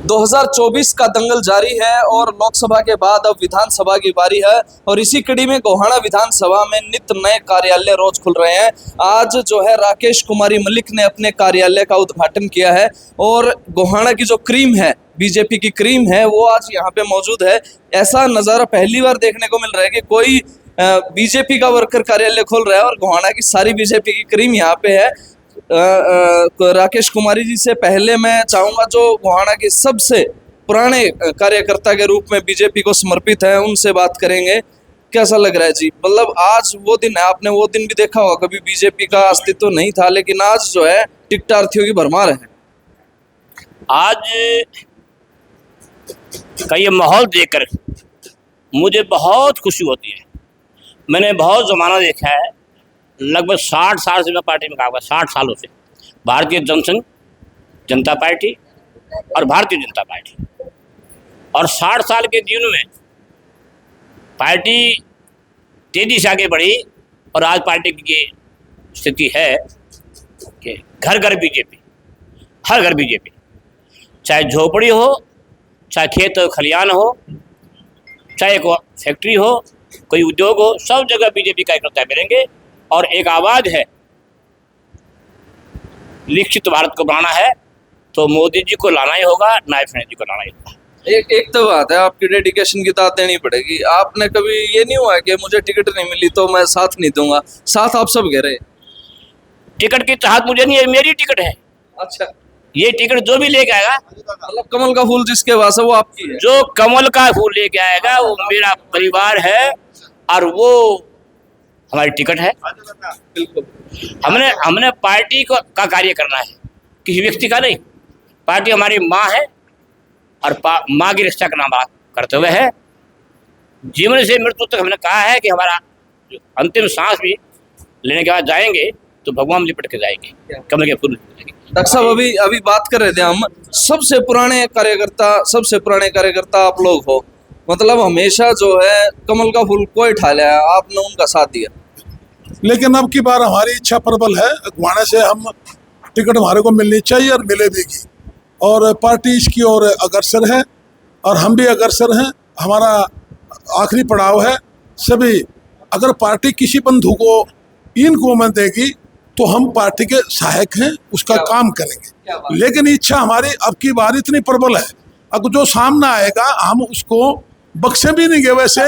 2024 का दंगल जारी है और लोकसभा के बाद अब विधानसभा की बारी है और इसी कड़ी में गोहाना विधानसभा में नित नए कार्यालय रोज खुल रहे हैं। आज जो है राकेश कुमारी मलिक ने अपने कार्यालय का उद्घाटन किया है और गोहाना की जो क्रीम है, बीजेपी की क्रीम है, वो आज यहाँ पे मौजूद है। ऐसा नज़ारा पहली बार देखने को मिल रहा है कि कोई बीजेपी का वर्कर कार्यालय खोल रहा है और गोहाना की सारी बीजेपी की क्रीम यहाँ पे है। राकेश कुमारी जी से पहले मैं चाहूंगा जो गोहाना के सबसे पुराने कार्यकर्ता के रूप में बीजेपी को समर्पित है, उनसे बात करेंगे। कैसा लग रहा है जी? मतलब आज वो दिन है, आपने वो दिन भी देखा होगा, कभी बीजेपी का अस्तित्व नहीं था, लेकिन आज जो है टिकटार्थियों की भरमार है। आज का ये माहौल देखकर मुझे बहुत खुशी होती है। मैंने बहुत ज़माना देखा है, लगभग 60 साल से मैं पार्टी में काम कर, 60 सालों से भारतीय जनसंघ जनता पार्टी और भारतीय जनता पार्टी, और 60 साल के जीवन में पार्टी तेजी से आगे बढ़ी और आज पार्टी की ये स्थिति है कि घर घर बीजेपी, हर घर बीजेपी, चाहे झोपड़ी हो, चाहे खेत खलियान हो, चाहे कोई फैक्ट्री हो, कोई उद्योग हो, सब जगह बीजेपी कार्यकर्ता मिलेंगे। और एक आवाज़ है, विकसित भारत को बनाना है तो मोदी जी को लाना ही होगा, नायब सेना जी को लाना ही होगा। एक तो बात है, आपकी डेडिकेशन की दाद देनी पड़ेगी। आपने कभी ये नहीं हुआ कि मुझे टिकट नहीं मिली तो मैं साथ नहीं दूंगा? साथ आप सब कह रहे। टिकट की चाहत मुझे नहीं है, मेरी टिकट है। अच्छा, ये टिकट जो भी लेके आएगा, मतलब कमल का फूल जिसके पास है वो आपकी है? जो कमल का फूल लेके आएगा वो मेरा परिवार है और वो हमारी टिकट है। बिल्कुल। हमने पार्टी को का कार्य करना है, किसी व्यक्ति का नहीं। पार्टी हमारी माँ है और माँ की रक्षा का नाम करते हुए है। जीवन से मृत्यु तक हमने कहा है कि हमारा अंतिम सांस भी लेने के बाद जाएंगे तो भगवान लिपट के जाएंगे, कमल के फूल। डॉक्टर साहब, अभी बात कर रहे थे हम, सबसे पुराने कार्यकर्ता आप लोग हो, मतलब हमेशा जो है कमल का फूल कोई ठा लिया, आपने उनका साथ दिया। लेकिन अब की बार हमारी इच्छा प्रबल है, गोहाना से हम टिकट हमारे को मिलनी चाहिए और मिलेगी, और पार्टी इसकी ओर अग्रसर है और हम भी अग्रसर हैं। हमारा आखिरी पड़ाव है। सभी अगर पार्टी किसी बंधु को इनको मन देगी तो हम पार्टी के सहायक हैं, उसका काम करेंगे। लेकिन इच्छा हमारी अब की बार इतनी प्रबल है, अब जो सामने आएगा हम उसको बख्शे भी नहीं गए वैसे,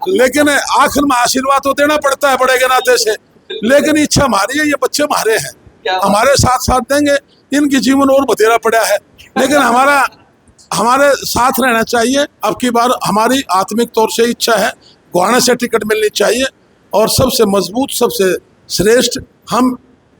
लेकिन आखिर में आशीर्वाद तो देना पड़ता है बड़े के नाते से। लेकिन इच्छा हमारी है, ये बच्चे हमारे हैं, हमारे साथ साथ देंगे। इनकी जीवन और बतेरा पड़ा है, लेकिन हमारे साथ रहना चाहिए। अब की बार हमारी आत्मिक तौर से इच्छा है गोहाना से टिकट मिलनी चाहिए और सबसे मजबूत, सबसे श्रेष्ठ हम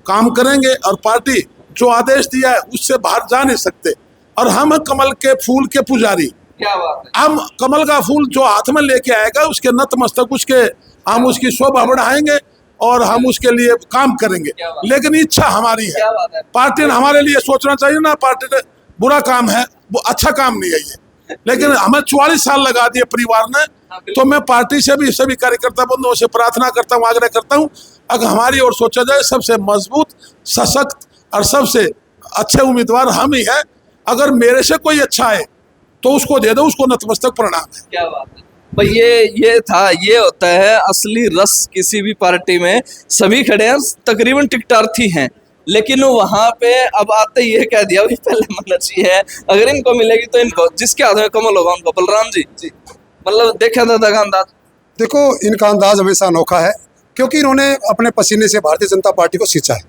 काम करेंगे। और पार्टी जो आदेश दिया है उससे बाहर जा नहीं सकते, और हम कमल के फूल के पुजारी। क्या बात है? हम कमल का फूल जो हाथ में लेके आएगा उसके नतमस्तक हम उसकी शोभा बढ़ाएंगे और हम उसके लिए काम करेंगे। लेकिन इच्छा हमारी है, पार्टी ने हमारे लिए सोचना चाहिए ना। पार्टी ने बुरा काम है, वो अच्छा काम नहीं है ये, लेकिन हमें 44 साल लगा दिए परिवार ने। तो मैं पार्टी से भी सभी कार्यकर्ता बंधुओं से प्रार्थना करता हूँ, आग्रह करता हूँ, अगर हमारी ओर सोचा जाए सबसे मजबूत, सशक्त और सबसे अच्छे उम्मीदवार हम ही हैं। अगर मेरे से कोई अच्छा है तो उसको दे दो, उसको नतमस्तक प्रणाम है। क्या बात है भाई, ये होता है असली रस किसी भी पार्टी में। सभी खड़े हैं, तकरीबन टिकटार्थी हैं, लेकिन वहां पे अब आते ही ये कह दिया भाई पहले मनर्जी है, अगर इनको मिलेगी तो इनको, जिसके हाथ में कमल होगा उनको। बलराम जी, मतलब देखा था अंदाज? देखो, इनका अंदाज हमेशा अनोखा है, क्योंकि इन्होंने अपने पसीने से भारतीय जनता पार्टी को सींचा है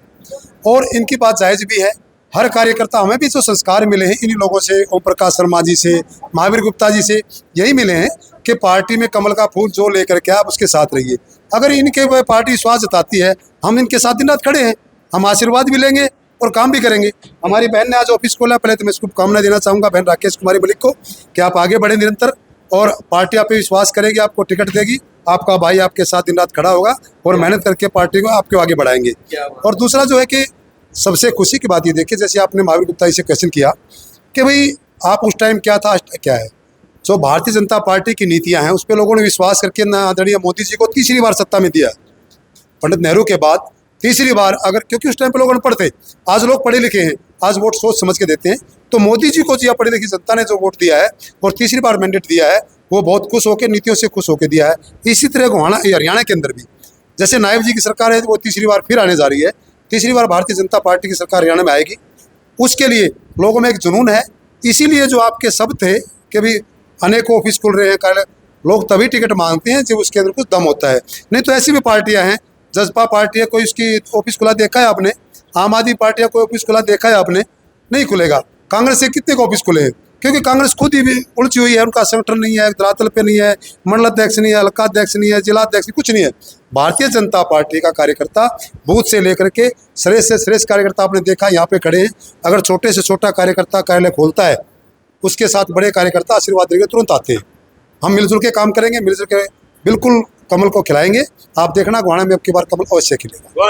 और इनकी बात जायज़ भी है। हर कार्यकर्ता, हमें भी जो संस्कार मिले हैं इन्हीं लोगों से, ओम प्रकाश शर्मा जी से, महावीर गुप्ता जी से, यही मिले हैं कि पार्टी में कमल का फूल जो लेकर के आप उसके साथ रहिए। अगर इनके पार्टी विश्वास जताती है, हम इनके साथ दिन रात खड़े हैं, हम आशीर्वाद भी लेंगे और काम भी करेंगे। हमारी बहन ने आज ऑफिस खोला, पहले तो मैं शुभकामनाएं देना चाहूँगा बहन राकेश कुमारी मलिक को कि आप आगे बढ़े निरंतर, और पार्टी आप पे विश्वास करेगी, आपको टिकट देगी, आपका भाई आपके साथ दिन रात खड़ा होगा और मेहनत करके पार्टी को आपके आगे बढ़ाएंगे। और दूसरा जो है कि सबसे खुशी की बात ये देखिए, जैसे आपने महावीर गुप्ता जी से क्वेश्चन किया कि भाई आप उस टाइम क्या था, क्या है, जो भारतीय जनता पार्टी की नीतियां हैं उस पर लोगों ने विश्वास करके ना आदरणीय मोदी जी को तीसरी बार सत्ता में दिया। पंडित नेहरू के बाद तीसरी बार अगर, क्योंकि उस टाइम पे लोग अनपढ़ थे, आज लोग पढ़े लिखे हैं, आज वोट सोच समझ के देते हैं, तो मोदी जी को जो पढ़ी लिखी जनता ने जो वोट दिया है और तीसरी बार मैंडेट दिया है, वो बहुत खुश होकर, नीतियों से खुश होकर दिया है। इसी तरह गोहाना हरियाणा के अंदर भी जैसे नायब जी की सरकार है, वो तीसरी बार फिर आने जा रही है, तीसरी बार भारतीय जनता पार्टी की सरकार हरियाणा में आएगी, उसके लिए लोगों में एक जुनून है। इसीलिए जो आपके शब्द थे कि भी अनेक ऑफिस खुल रहे हैं, कार्यालय, लोग तभी टिकट मांगते हैं जब उसके अंदर कुछ दम होता है। नहीं तो ऐसी भी पार्टियां हैं, जसपा पार्टी है, कोई उसकी ऑफिस खुला देखा है आपने? आम आदमी पार्टी है, कोई ऑफिस खुला देखा है आपने? नहीं खुलेगा। कांग्रेस से कितने को ऑफिस खुले हैं? क्योंकि कांग्रेस खुद ही भी उलझी हुई है, उनका संगठन नहीं है, धरातल पे नहीं है, मंडल अध्यक्ष नहीं है, हल्का अध्यक्ष नहीं है, जिला अध्यक्ष कुछ नहीं है। भारतीय जनता पार्टी का कार्यकर्ता बूथ से लेकर के श्रेष्ठ से श्रेष्ठ कार्यकर्ता आपने देखा यहाँ पे खड़े हैं। अगर छोटे से छोटा कार्यकर्ता कार्यालय खोलता है, उसके साथ बड़े कार्यकर्ता आशीर्वाद देंगे, तुरंत आते हैं। हम मिलजुल के काम करेंगे, मिलजुल के बिल्कुल कमल को खिलाएंगे। आप देखना गोहाना में अब की बार कमल अवश्य खिलेगा।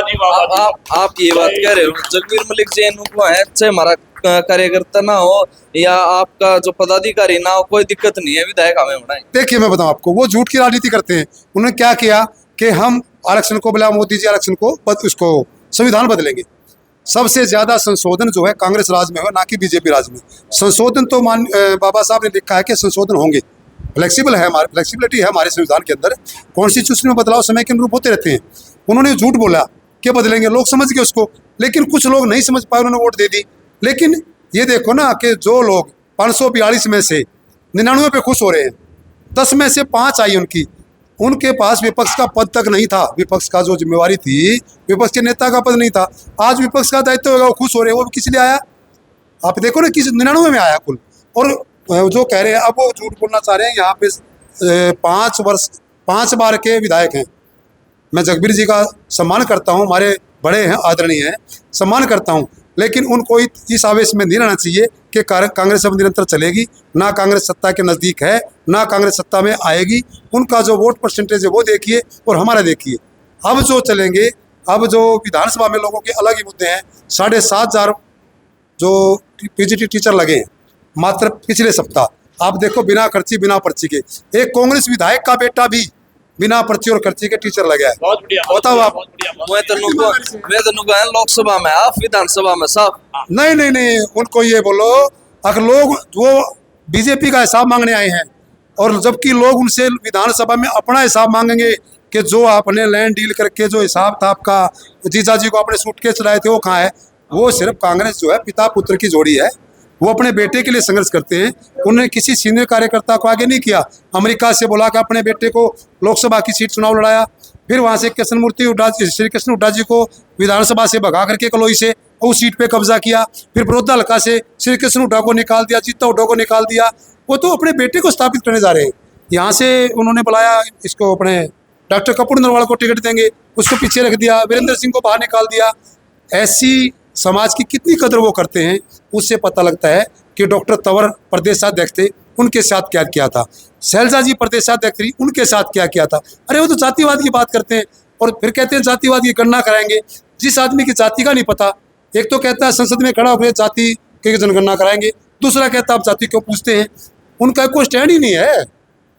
आप ये बात कह रहे हो, जगबीर मलिक जी को है, चाहे हमारा कार्यकर्ता ना हो या आपका जो पदाधिकारी ना हो, कोई दिक्कत नहीं है, विधायक हमें बनाए। देखिए मैं बताऊं आपको, वो झूठ की राजनीति करते हैं। उन्होंने क्या किया कि हम आरक्षण को बोला, मोदी जी आरक्षण को उसको संविधान बदलेंगे। सबसे ज्यादा संशोधन जो है कांग्रेस राज में हो, ना कि बीजेपी राज में। संशोधन तो बाबा साहब ने लिखा है कि संशोधन होंगे, फ्लेक्सिबल है, हमारे फ्लेक्सिबिलिटी है हमारे संविधान के अंदर। कॉन्स्टिट्यूशन में बदलाव समय के अनुरूप होते रहते हैं। उन्होंने झूठ बोला कि बदलेंगे, लोग समझ गए उसको, लेकिन कुछ लोग नहीं समझ पाए, उन्होंने वोट दे दी। लेकिन ये देखो ना कि जो लोग 542 में से 99 पे खुश हो रहे हैं, 10 में से 5 आई उनके पास विपक्ष का पद तक नहीं था। विपक्ष का जो जिम्मेवारी थी, विपक्ष के नेता का पद नहीं था। आज विपक्ष का दायित्व होगा, वो खुश हो रहे हैं। वो किस लिए आया? आप देखो ना, किस 99 में आया कुल। और जो कह रहे हैं, अब वो झूठ बोलना चाह रहे हैं। यहाँ पे 5 बार के विधायक हैं। मैं जगबीर जी का सम्मान करता हूँ, हमारे बड़े हैं, आदरणीय हैं, सम्मान करता हूँ, लेकिन उनको इस आवेश में नहीं रहना चाहिए कि कांग्रेस अब निरंतर चलेगी। ना कांग्रेस सत्ता के नज़दीक है, ना कांग्रेस सत्ता में आएगी। उनका जो वोट परसेंटेज है वो देखिए और हमारा देखिए। अब जो चलेंगे, अब जो विधानसभा में लोगों के अलग ही मुद्दे हैं। 7,500 जो पीजीटी टीचर लगे हैं मात्र पिछले सप्ताह। आप देखो, बिना खर्ची बिना पर्ची के एक कांग्रेस विधायक का बेटा भी बिना पर्ची और खर्ची के टीचर लगे है। बहुत बढ़िया, बताओ आप। मैं तो लोकसभा में आप, विधानसभा में साहब। नहीं, उनको ये बोलो, अगर लोग वो बीजेपी का हिसाब मांगने आए हैं, और जबकि लोग उनसे विधानसभा में अपना हिसाब मांगेंगे कि जो आपने लैंड डील करके जो हिसाब था आपका, जीजा जी को आपने सूटकेस चलाए थे, वो कहाँ है? वो सिर्फ कांग्रेस जो है पिता पुत्र की जोड़ी है। वो अपने बेटे के लिए संघर्ष करते हैं। उन्होंने किसी सीनियर कार्यकर्ता को आगे नहीं किया। अमेरिका से बोला कि अपने बेटे को लोकसभा की सीट चुनाव लड़ाया, फिर वहाँ से श्री कृष्ण हुड्डा जी को विधानसभा से भगा करके कलोई से उस सीट पे कब्जा किया, फिर बड़ौदा हल्का से श्री कृष्ण हुड्डा को निकाल दिया, जीता हुड्डा को निकाल दिया। वो तो अपने बेटे को स्थापित करने जा रहे हैं। यहाँ से उन्होंने बुलाया इसको, अपने डॉक्टर कपूर नरवाल को टिकट देंगे, उसको पीछे रख दिया, वीरेंद्र सिंह को बाहर निकाल दिया। ऐसी समाज की कितनी कदर वो करते हैं, उससे पता लगता है कि डॉक्टर तंवर प्रदेशाध्यक्ष थे, उनके साथ क्या किया था। शैलजा जी प्रदेशाध्यक्ष थी, उनके साथ क्या किया था। अरे वो तो जातिवाद की बात करते हैं और फिर कहते हैं जातिवाद की गणना कराएंगे। जिस आदमी की जाति का नहीं पता, एक तो कहता है संसद में खड़ा होकर जाति की जनगणना कराएंगे, दूसरा कहता है आप जाति क्यों पूछते हैं। उनका कोई स्टैंड ही नहीं है।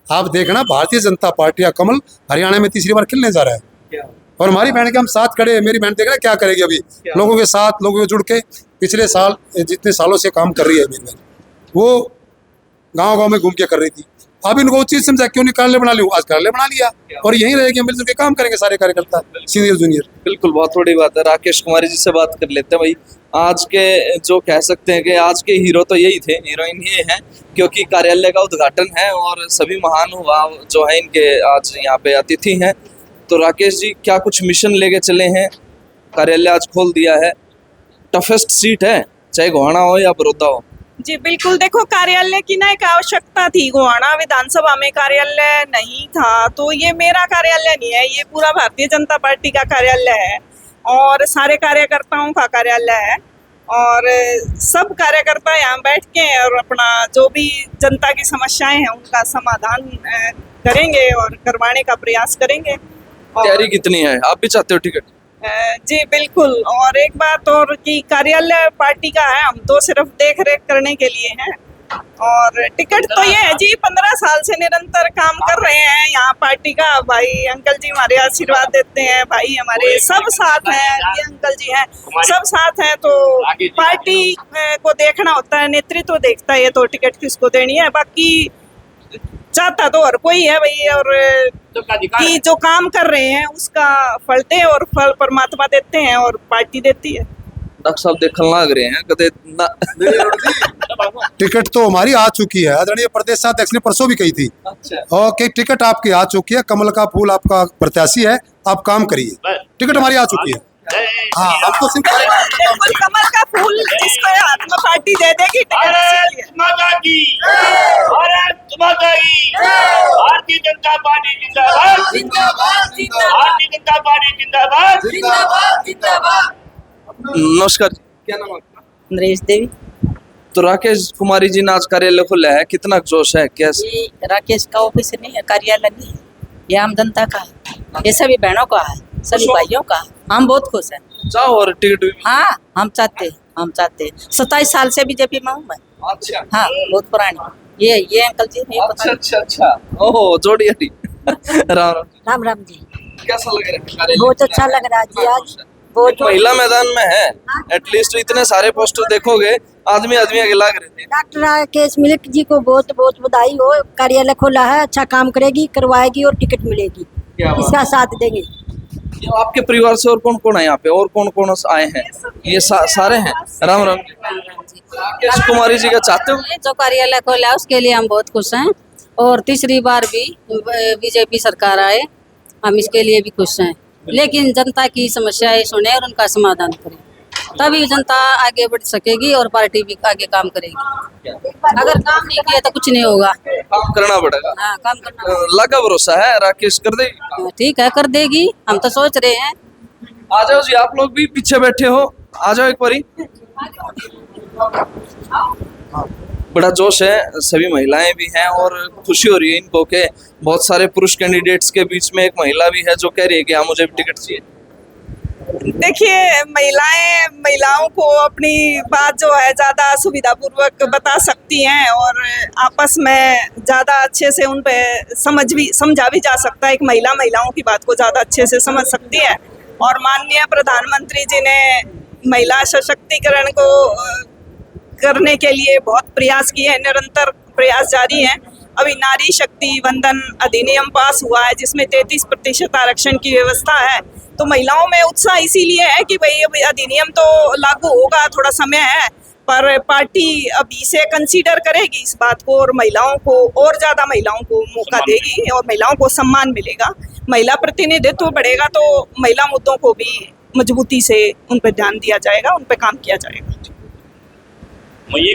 आप देखना, भारतीय जनता पार्टी का कमल हरियाणा में तीसरी बार खिलने जा रहा है। और हमारी बहन के हम साथ खड़े हैं। मेरी बहन देख रहा है क्या करेगी अभी, लोगों के साथ, लोगों के जुड़ के पिछले साल जितने सालों से काम कर रही है मेरी बहन, वो गांव-गांव में घूम के कर रही थी। अब इनको चीज समझा क्यों नहीं कार्यालय बना लियो, आज कार्यालय बना लिया और यहीं रहेंगे, मिलजुल के काम करेंगे सारे कार्यकर्ता, सीनियर जूनियर। बिल्कुल, बहुत बड़ी बात है। राकेश कुमारी जी से बात कर लेते हैं भाई। आज के जो कह सकते हैं कि आज के हीरो तो यही थे, हीरोइन ये हैं, क्योंकि कार्यालय का उद्घाटन है और सभी महानुभाव जो है इनके आज यहाँ पे अतिथि हैं। तो राकेश जी, क्या कुछ मिशन लेके चले हैं? कार्यालय आज खोल दिया है, टफेस्ट सीट है, चाहे गोहाना हो या बड़ौदा हो। जी बिल्कुल, देखो कार्यालय की ना एक आवश्यकता थी। गोहाना विधानसभा में कार्यालय नहीं था, तो ये मेरा कार्यालय नहीं है, ये पूरा भारतीय जनता पार्टी का कार्यालय है और सारे कार्यकर्ताओं का कार्यालय है। और सब कार्यकर्ता यहाँ बैठ के और अपना जो भी जनता की समस्याएं हैं उनका समाधान करेंगे और करवाने का प्रयास करेंगे। तैयारी कितनी है? आप भी चाहते हो टिकट? जी बिल्कुल। और एक बात और कि कार्यालय पार्टी का है, हम तो सिर्फ देख रेख करने के लिए हैं और टिकट तो ये है जी, 15 साल से निरंतर काम कर रहे हैं यहाँ पार्टी का। भाई अंकल जी हमारे आशीर्वाद देते हैं, भाई हमारे सब साथ हैं, ये अंकल जी हैं, सब साथ हैं। तो पार्टी को देखना होता है, नेतृत्व देखता है ये तो टिकट किसको देनी है। बाकी चाहता तो हर कोई है भाई, और कि जो काम कर रहे हैं उसका फल दे, और फल परमात्मा देते हैं और पार्टी देती है। डॉक्टर साहब देखने लग रहे हैं कदे टिकट तो हमारी आ चुकी है, आदरणीय प्रदेश अध्यक्ष ने परसों भी कही थी। अच्छा, और कि टिकट आपकी आ चुकी है, कमल का फूल आपका प्रत्याशी है, आप काम करिए। टिकट हमारी आ चुकी है। हाँ, हम तो सिर्फ बिल्कुल कमल का फूल जिसको हाथ में पार्टी दे देगी टिकट इसीलिए। माता की भारत माता की भारतीय जनता पार्टी जिंदाबाद जिंदाबाद जिंदाबाद भारतीय जनता पार्टी जिंदाबाद जिंदाबाद जिंदाबाद। नमस्कार जी, क्या नाम है आपका? नरेश देवी। तो राकेश कुमारी जी ने आज कार्यालय खोला है, कितना जोश है? कैसे? ये राकेश का ऑफिस नहीं है, कार्यालय नहीं है, ये आम जनता का है, ये सभी बहनों का है, सभी भाइयों का है। हम बहुत खुश हैं। जाओ और टिकट भी। हाँ, हम चाहते हैं 27 साल से बीजेपी में हूँ मैं। अच्छा हाँ, बहुत पुरानी। ये अंकल जी नहीं अच्छा पता। अच्छा अच्छा, ओहो जोड़ी हटी। राम राम जी, राम राम जी। कैसा लग रहा है कार्यालय? बहुत अच्छा लग रहा है जी आज। बहुत एक महिला मैदान में है, एटलीस्ट इतने सारे पोस्टर देखोगे, आदमी आदमी आगे लग रहे थे। डॉक्टर राकेश मलिक जी को बहुत बहुत बधाई हो, कार्यालय खोला है, अच्छा काम करेगी, करवाएगी और टिकट मिलेगी, क्या बात। इसका साथ देंगे। ये आपके परिवार से और कौन कौन है यहाँ पे, और कौन कौन आए हैं? ये सारे हैं। राम राम जी। राकेश कुमारी जी का चाहते हो? जो कार्यालय खोला है उसके लिए हम बहुत खुश हैं, और तीसरी बार भी बीजेपी सरकार आए, हम इसके लिए भी खुश हैं। लेकिन जनता की समस्याएं सुने और उनका समाधान करें, तभी जनता आगे बढ़ सकेगी और पार्टी भी आगे काम करेगी। अगर काम नहीं किया तो कुछ नहीं होगा। काम करना पड़ेगा। हाँ, काम करना लगा भरोसा है, राकेश कर देगी काम। ठीक है, कर देगी, हम तो सोच रहे हैं। आ जाओ जी, आप लोग भी पीछे बैठे हो, आ जाओ एक बारी। बड़ा जोश है, सभी महिलाएं भी हैं और खुशी हो रही है इनको कि बहुत सारे पुरुष कैंडिडेट्स के बीच में एक महिला भी है जो कह रही है कि हाँ मुझे भी टिकट चाहिए। देखिए, महिलाओं को अपनी बात जो है ज़्यादा सुविधापूर्वक बता सकती हैं, और आपस में ज़्यादा अच्छे से उन पे समझा भी जा सकता है। एक महिलाओं की बात को ज़्यादा अच्छे से समझ सकती है। और माननीय प्रधानमंत्री जी ने महिला सशक्तिकरण को करने के लिए बहुत प्रयास किए हैं, निरंतर प्रयास जारी हैं। अभी नारी शक्ति वंदन अधिनियम पास हुआ है जिसमें 33% आरक्षण की व्यवस्था है। तो महिलाओं में उत्साह इसीलिए है कि भाई अभी अधिनियम तो लागू होगा, थोड़ा समय है, पर पार्टी अभी से कंसीडर करेगी इस बात को, और महिलाओं को और ज़्यादा महिलाओं को मौका देगी और महिलाओं को सम्मान मिलेगा। महिला प्रतिनिधित्व बढ़ेगा तो महिला मुद्दों को भी मजबूती से उन पर ध्यान दिया जाएगा, उन पर काम किया जाएगा। मैं ये